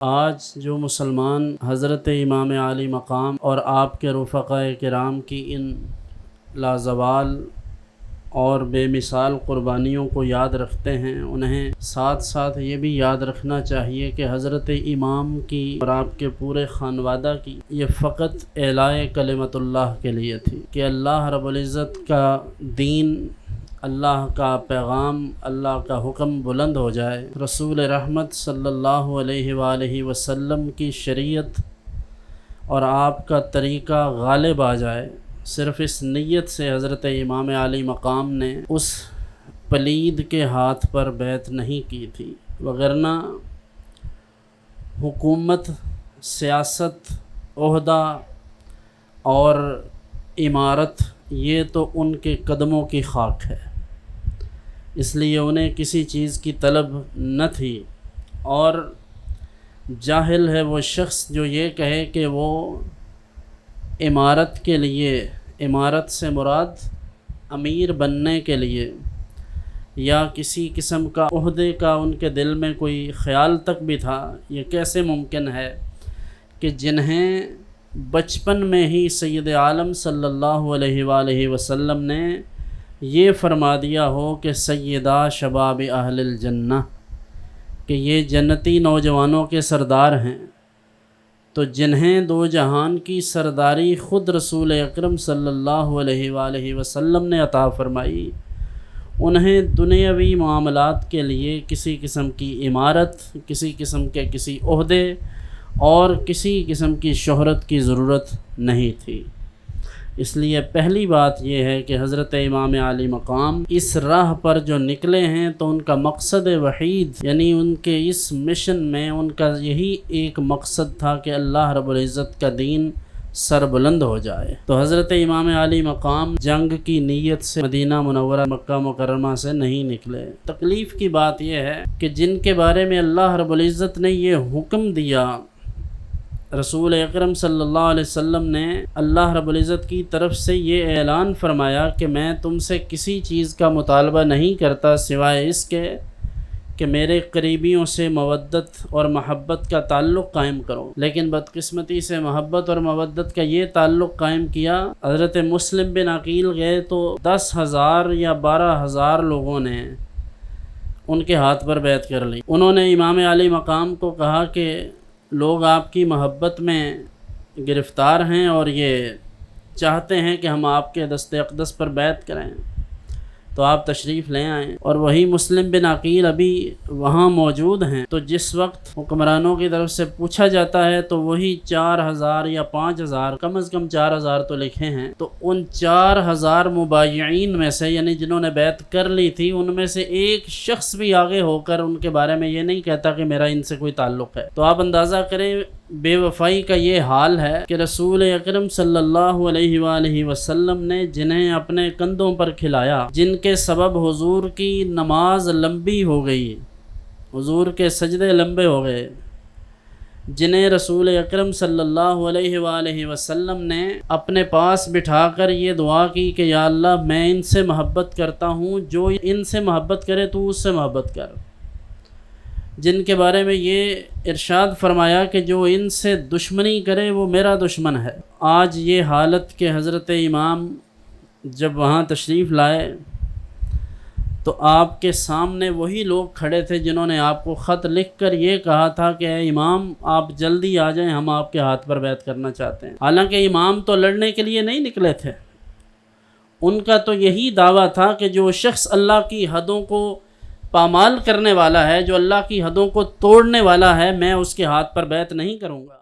آج جو مسلمان حضرت امام عالی مقام اور آپ کے رفقائے کرام کی ان لازوال اور بے مثال قربانیوں کو یاد رکھتے ہیں، انہیں ساتھ ساتھ یہ بھی یاد رکھنا چاہیے کہ حضرت امام کی اور آپ کے پورے خانوادہ کی یہ فقط اعلاء کلمت اللہ کے لیے تھی کہ اللہ رب العزت کا دین، اللہ کا پیغام، اللہ کا حکم بلند ہو جائے، رسول رحمت صلی اللہ علیہ وآلہ وسلم کی شریعت اور آپ کا طریقہ غالب آ جائے۔ صرف اس نیت سے حضرت امام عالی مقام نے اس پلید کے ہاتھ پر بیعت نہیں کی تھی، وگرنہ حکومت، سیاست، عہدہ اور عمارت یہ تو ان کے قدموں کی خاک ہے، اس لیے انہیں کسی چیز کی طلب نہ تھی۔ اور جاہل ہے وہ شخص جو یہ کہے کہ وہ عمارت کے لیے، عمارت سے مراد امیر بننے کے لیے یا کسی قسم کا عہدے کا ان کے دل میں کوئی خیال تک بھی تھا، یہ کیسے ممکن ہے کہ جنہیں بچپن میں ہی سید عالم صلی اللہ علیہ وآلہ وسلم نے یہ فرما دیا ہو کہ سیدہ شباب اہل الجنہ، کہ یہ جنتی نوجوانوں کے سردار ہیں، تو جنہیں دو جہان کی سرداری خود رسول اکرم صلی اللہ علیہ وآلہ وسلم نے عطا فرمائی، انہیں دنیاوی معاملات کے لیے کسی قسم کی عمارت، کسی قسم کے کسی عہدے اور کسی قسم کی شہرت کی ضرورت نہیں تھی۔ اس لیے پہلی بات یہ ہے کہ حضرت امام عالی مقام اس راہ پر جو نکلے ہیں تو ان کا مقصد وحید، یعنی ان کے اس مشن میں ان کا یہی ایک مقصد تھا کہ اللہ رب العزت کا دین سر بلند ہو جائے۔ تو حضرت امام عالی مقام جنگ کی نیت سے مدینہ منورہ مکہ مکرمہ سے نہیں نکلے۔ تکلیف کی بات یہ ہے کہ جن کے بارے میں اللہ رب العزت نے یہ حکم دیا، رسول اکرم صلی اللہ علیہ وسلم نے اللہ رب العزت کی طرف سے یہ اعلان فرمایا کہ میں تم سے کسی چیز کا مطالبہ نہیں کرتا سوائے اس کے کہ میرے قریبیوں سے مودت اور محبت کا تعلق قائم کرو، لیکن بدقسمتی سے محبت اور مودت کا یہ تعلق قائم کیا۔ حضرت مسلم بن عقیل گئے تو 10,000 یا 12,000 لوگوں نے ان کے ہاتھ پر بیعت کر لی۔ انہوں نے امام عالی مقام کو کہا کہ لوگ آپ کی محبت میں گرفتار ہیں اور یہ چاہتے ہیں کہ ہم آپ کے دست اقدس پر بیعت کریں، تو آپ تشریف لے آئیں۔ اور وہی مسلم بن عقیل ابھی وہاں موجود ہیں، تو جس وقت حکمرانوں کی طرف سے پوچھا جاتا ہے تو وہی 4,000 یا 5,000، کم از کم 4,000 تو لکھے ہیں، تو ان 4,000 مبایعین میں سے، یعنی جنہوں نے بیعت کر لی تھی، ان میں سے ایک شخص بھی آگے ہو کر ان کے بارے میں یہ نہیں کہتا کہ میرا ان سے کوئی تعلق ہے۔ تو آپ اندازہ کریں بے وفائی کا یہ حال ہے کہ رسول اکرم صلی اللہ علیہ وآلہ وسلم نے جنہیں اپنے کندھوں پر کھلایا، جن کے سبب حضور کی نماز لمبی ہو گئی، حضور کے سجدے لمبے ہو گئے، جنہیں رسول اکرم صلی اللہ علیہ وآلہ وسلم نے اپنے پاس بٹھا کر یہ دعا کی کہ یا اللہ میں ان سے محبت کرتا ہوں، جو ان سے محبت کرے تو اس سے محبت کر، جن کے بارے میں یہ ارشاد فرمایا کہ جو ان سے دشمنی کرے وہ میرا دشمن ہے۔ آج یہ حالت کہ حضرت امام جب وہاں تشریف لائے تو آپ کے سامنے وہی لوگ کھڑے تھے جنہوں نے آپ کو خط لکھ کر یہ کہا تھا کہ اے امام آپ جلدی آ جائیں، ہم آپ کے ہاتھ پر بیعت کرنا چاہتے ہیں۔ حالانکہ امام تو لڑنے کے لیے نہیں نکلے تھے، ان کا تو یہی دعویٰ تھا کہ جو شخص اللہ کی حدوں کو پامال کرنے والا ہے، جو اللہ کی حدوں کو توڑنے والا ہے، میں اس کے ہاتھ پر بیعت نہیں کروں گا۔